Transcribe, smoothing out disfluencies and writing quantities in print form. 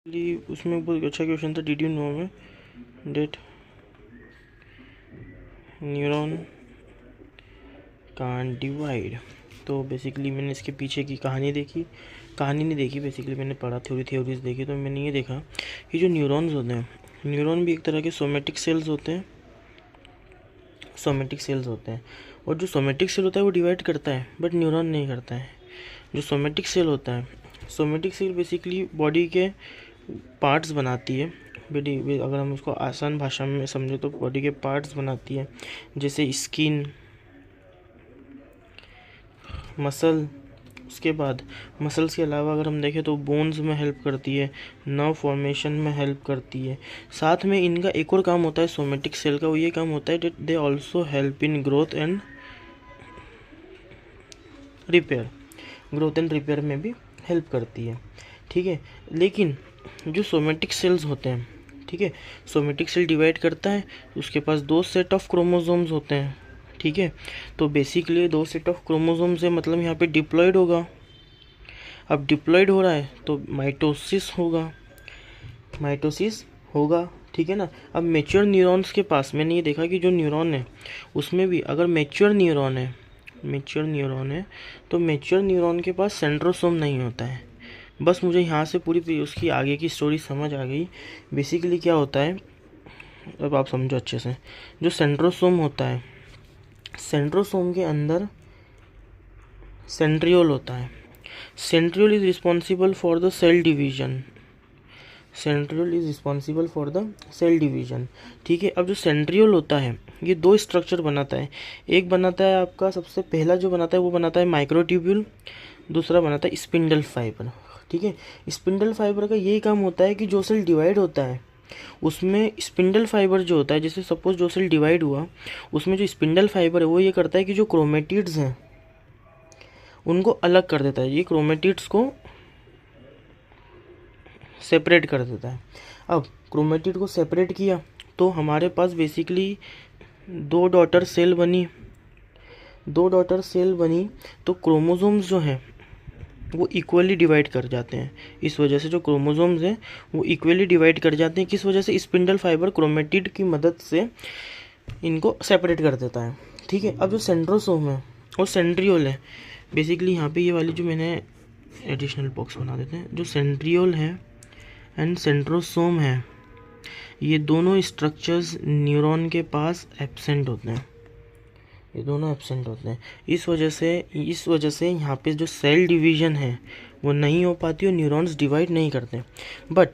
उसमें बहुत अच्छा क्वेश्चन था, डिड यू नो में डेट न्यूरॉन कांट डिवाइड। तो बेसिकली मैंने इसके पीछे की कहानी देखी, कहानी नहीं देखी, बेसिकली मैंने पढ़ा, थ्योरीज देखी। तो मैंने ये देखा कि जो न्यूरॉन्स होते हैं, न्यूरॉन भी एक तरह के सोमेटिक सेल्स होते हैं, सोमेटिक सेल्स होते हैं। और जो सोमेटिक सेल होता है वो डिवाइड करता है, बट न्यूरॉन नहीं करता है। जो सोमेटिक सेल होता है, सोमेटिक सेल बेसिकली बॉडी के पार्ट्स बनाती है। अगर हम उसको आसान भाषा में समझे तो बॉडी के पार्ट्स बनाती है, जैसे स्किन, मसल। उसके बाद मसल्स के अलावा अगर हम देखें तो बोन्स में हेल्प करती है, नर्व फॉर्मेशन में हेल्प करती है। साथ में इनका एक और काम होता है सोमेटिक सेल का, वो ये काम होता है that they also help in growth and repair में भी हेल्प करती है। ठीक है, लेकिन जो सोमेटिक सेल्स होते हैं, ठीक है, सोमेटिक सेल डिवाइड करता है, उसके पास 2 सेट ऑफ क्रोमोसोम्स होते हैं। ठीक है, तो बेसिकली 2 सेट ऑफ क्रोमोसोम्स है, मतलब यहाँ पे डिप्लॉयड होगा। अब डिप्लॉयड हो रहा है तो माइटोसिस होगा। ठीक है ना। अब मैच्योर न्यूरॉन्स के पास मैंने ये देखा कि जो न्यूरॉन है उसमें भी अगर मैच्योर न्यूरॉन है तो मैच्योर न्यूरॉन के पास सेंट्रोसोम नहीं होता है। बस मुझे यहाँ से पूरी उसकी आगे की स्टोरी समझ आ गई। बेसिकली क्या होता है, अब आप समझो अच्छे से। जो सेंट्रोसोम होता है, सेंट्रोसोम के अंदर सेंट्रियोल होता है। Centriole is responsible for the cell division. ठीक है, अब जो सेंट्रियोल होता है ये 2 स्ट्रक्चर बनाता है। एक बनाता है आपका, सबसे पहला जो बनाता है वो बनाता है माइक्रोट्यूब्यूल, दूसरा बनाता है स्पिंडल फाइबर। ठीक है, स्पिंडल फाइबर का यही काम होता है कि जो सेल डिवाइड होता है उसमें स्पिंडल फाइबर जो होता है, जैसे सपोज जो सेल डिवाइड हुआ उसमें जो स्पिंडल फाइबर है वो ये करता है कि जो क्रोमेटिड्स हैं उनको अलग कर देता है, ये क्रोमेटिड्स को सेपरेट कर देता है। अब क्रोमेटिड को सेपरेट किया तो हमारे पास बेसिकली 2 डॉटर सेल बनी। तो क्रोमोसोम्स जो हैं वो इक्वली डिवाइड कर जाते हैं। इस वजह से जो क्रोमोसोम्स हैं वो इक्वली डिवाइड कर जाते हैं। किस वजह से? स्पिंडल फाइबर क्रोमेटिड की मदद से इनको सेपरेट कर देता है। ठीक है, अब जो सेंट्रोसोम है और सेंट्रियोल है, बेसिकली यहाँ पे ये वाली जो मैंने एडिशनल बॉक्स बना देते हैं, जो सेंट्रियोल है एंड सेंट्रोसोम है, ये दोनों स्ट्रक्चर्स न्यूरॉन के पास एब्सेंट होते हैं। इस वजह से यहाँ पे जो सेल डिवीज़न है वो नहीं हो पाती और न्यूरॉन्स डिवाइड नहीं करते। बट